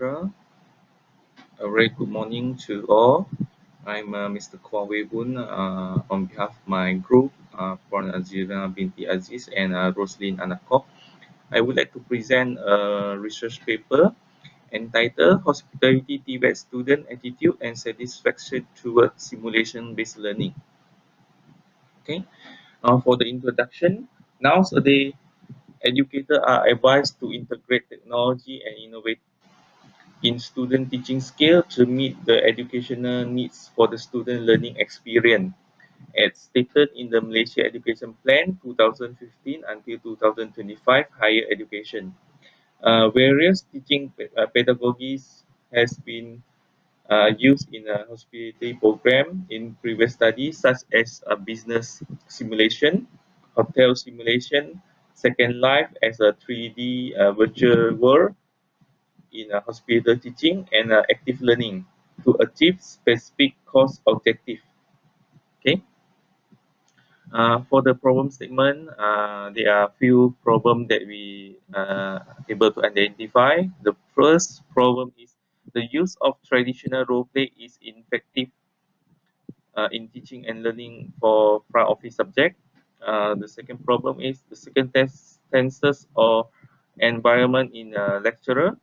etc. A very good morning to all. I'm Mr. Quah BOON on behalf of my group from AZREENA binti AZIZ and ROSELINE ANAK. I would like to present a research paper entitled Hospitality TVET Student Attitude and Satisfaction Towards Simulation-Based Learning. Okay, for the introduction, nowadays educators are advised to integrate technology and innovate in student teaching skill to meet the educational needs for the student learning experience as stated in the Malaysia Education Plan 2015 until 2025 higher education. Various teaching pedagogies has been used in a hospitality program in previous studies such as a business simulation, hotel simulation, Second Life as a 3D virtual world, in hospital teaching and active learning to achieve specific course objective. Okay. For the problem statement, there are few problems that we able to identify. The first problem is the use of traditional role play is ineffective in teaching and learning for front office subject. The second problem is the circumstances or environment in a lecturer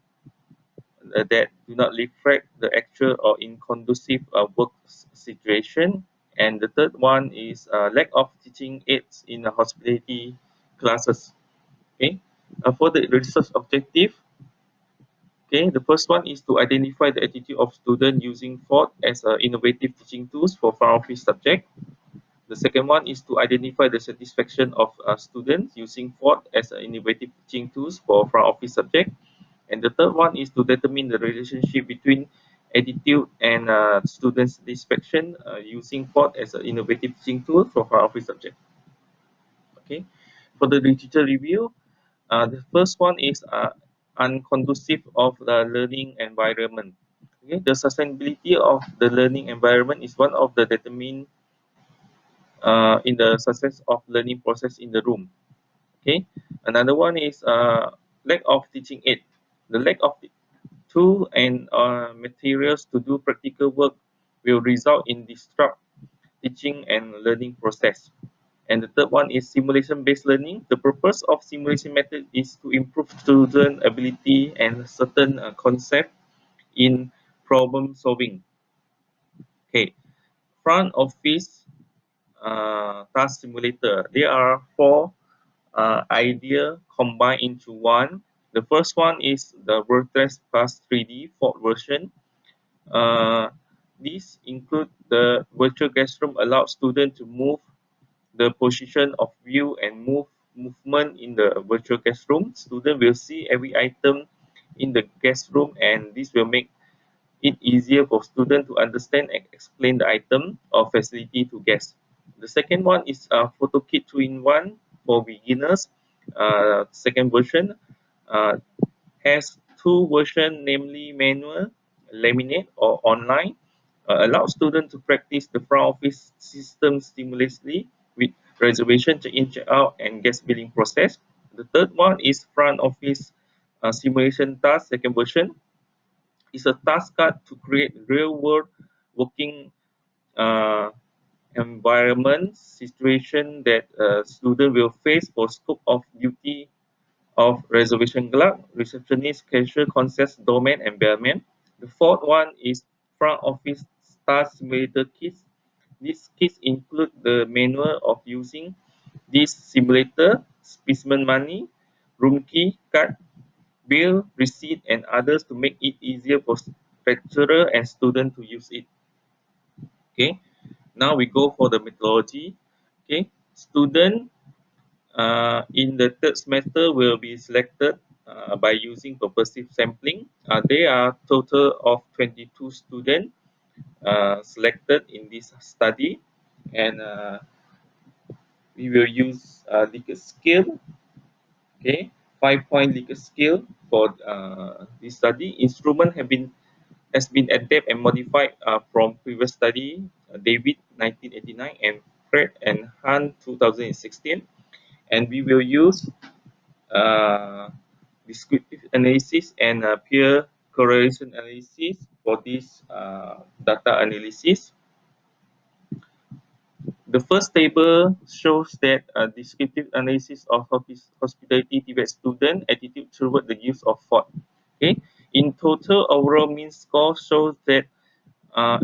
that do not reflect the actual or inconducive work situation. And the third one is lack of teaching aids in the hospitality classes. Okay, for the research objective, okay, the first one is to identify the attitude of student using FORT as innovative teaching tools for front office subject. The second one is to identify the satisfaction of students using FORT as innovative teaching tools for front office subject. And the third one is to determine the relationship between attitude and student satisfaction using FORT as an innovative teaching tool for front office subject. Okay, for the literature review, the first one is unconducive of the learning environment. Okay, the sustainability of the learning environment is one of the determined in the success of learning process in the room. Okay, another one is lack of teaching aid. The lack of tool and materials to do practical work will result in disrupt teaching and learning process. And the third one is simulation-based learning. The purpose of simulation method is to improve student ability and certain concept in problem solving. Okay, front office task simulator. There are four idea combined into one. The first one is the WordPress Plus 3D Fort version. Uh, these include the virtual classroom allows students to move the position of view and movement in the virtual classroom. Student will see every item in the guest room, and this will make it easier for students to understand and explain the item or facility to guests. The second one is photo kit 2-in-1 for beginners. Second version uh, has two versions, namely manual, laminate, or online. Allows students to practice the front office system seamlessly with reservation, check-in, check-out, and guest billing process. The third one is front office simulation task, second version. It's a task card to create real-world working uh, environment situation that student will face for scope of duty of reservation clerk, receptionist, cashier, concierge, doorman, and bellman. The fourth one is front office star simulator kits. These kits include the manual of using this simulator, specimen money, room key, card, bill, receipt, and others to make it easier for lecturer and student to use it. Okay. Now we go for the methodology. Okay. Student in the third semester will be selected by using purposive sampling. There are total of 22 students selected in this study, and we will use Likert scale. Okay, 5-point Likert scale for this study. Instrument has been adapted and modified from previous study, David 1989 and Fred and Han 2016, and we will use descriptive analysis and peer correlation analysis for this data analysis. The first table shows that descriptive analysis of hospitality TVET student attitude toward the use of FOD. Okay, in total, overall mean score shows that uh,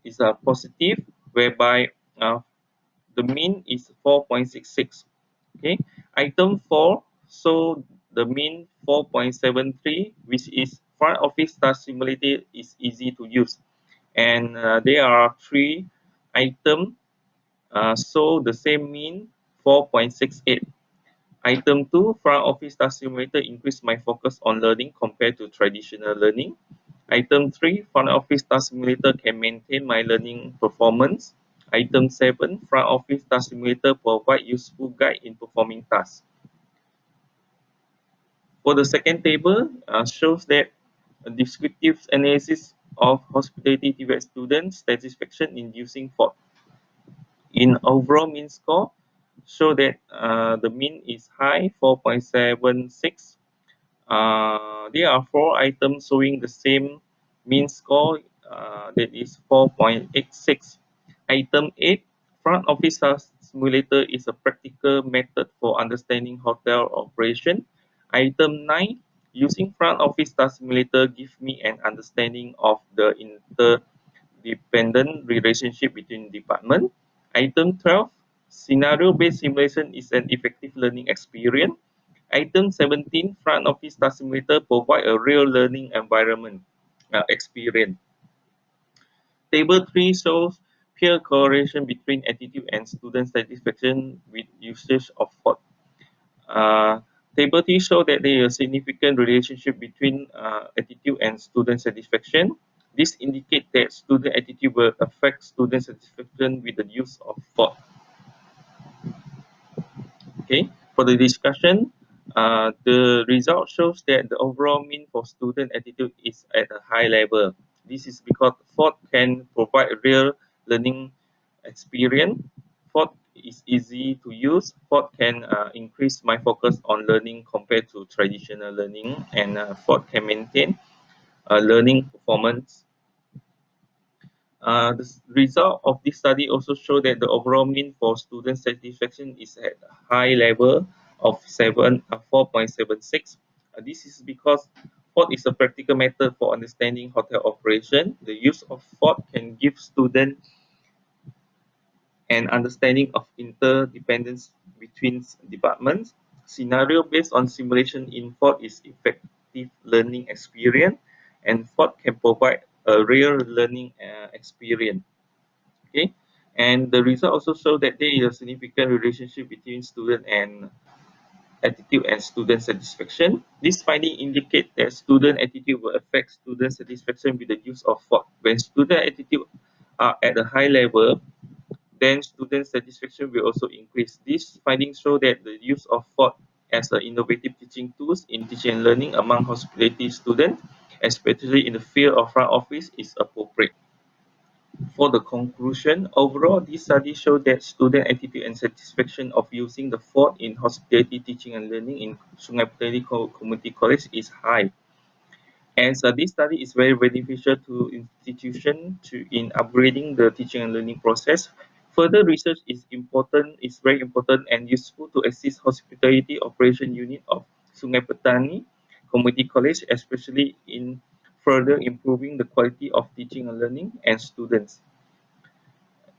is a positive, whereby the mean is 4.66. Okay, item 4, so the mean 4.73, which is front office task simulator is easy to use, and there are 3 items, so the same mean 4.68. Item 2, front office task simulator increase my focus on learning compared to traditional learning. Item 3, front office task simulator can maintain my learning performance. Item 7, front office task simulator provide useful guide in performing tasks. For the second table, shows that a descriptive analysis of hospitality TVET students satisfaction in using FOD. In overall mean score, show that the mean is high, 4.76. There are 4 items showing the same mean score, that is 4.86. Item 8, front office task simulator is a practical method for understanding hotel operation. Item 9, using front office task simulator give me an understanding of the interdependent relationship between departments. Item 12, scenario-based simulation is an effective learning experience. Item 17, front office task simulator provide a real learning environment experience. Table 3 shows peer correlation between attitude and student satisfaction with usage of FOD. Uh, Table 3 shows that there is a significant relationship between attitude and student satisfaction. This indicates that student attitude will affect student satisfaction with the use of FOD. Okay, for the discussion, the result shows that the overall mean for student attitude is at a high level. This is because FOD can provide a real learning experience. FOD is easy to use. FOD can increase my focus on learning compared to traditional learning, and FOD can maintain learning performance. The result of this study also show that the overall mean for student satisfaction is at a high level of 4.76. This is because FOD is a practical method for understanding hotel operation. The use of FOD can give students an understanding of interdependence between departments. Scenario based on simulation in FOD is effective learning experience, and FOD can provide a real learning experience. Okay, and the result also show that there is a significant relationship between student and attitude and student satisfaction. This finding indicate that student attitude will affect student satisfaction with the use of FOD. When student attitude are at a high level, then student satisfaction will also increase. These findings show that the use of FOD as an innovative teaching tools in teaching and learning among hospitality students, especially in the field of front office, is appropriate. For the conclusion, overall, this study showed that student attitude and satisfaction of using the FOD in hospitality teaching and learning in Sungai Petani Community College is high. And so this study is very beneficial to institution in upgrading the teaching and learning process. Further research is very important and useful to assist hospitality operation unit of Sungai Petani Community College, especially in further improving the quality of teaching and learning and students.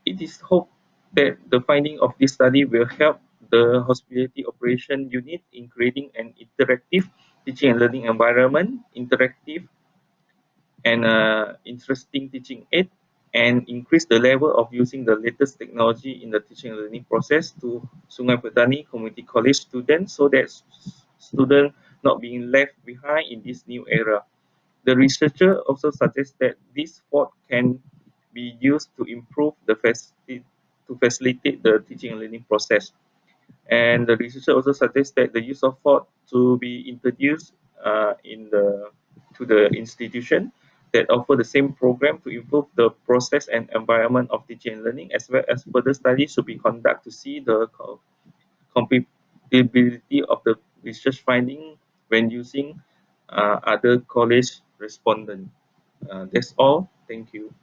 It is hoped that the finding of this study will help the hospitality operation unit in creating an interactive teaching and learning environment, interactive and interesting teaching aid, and increase the level of using the latest technology in the teaching and learning process to Sungai Petani Community College students, so that students not being left behind in this new era. The researcher also suggests that this FOD can be used to improve to facilitate the teaching and learning process. And the researcher also suggests that the use of FOD to be introduced in the to the institution that offer the same program to improve the process and environment of teaching and learning, as well as further studies should be conducted to see the compatibility of the research finding when using other college respondent. That's all. Thank you.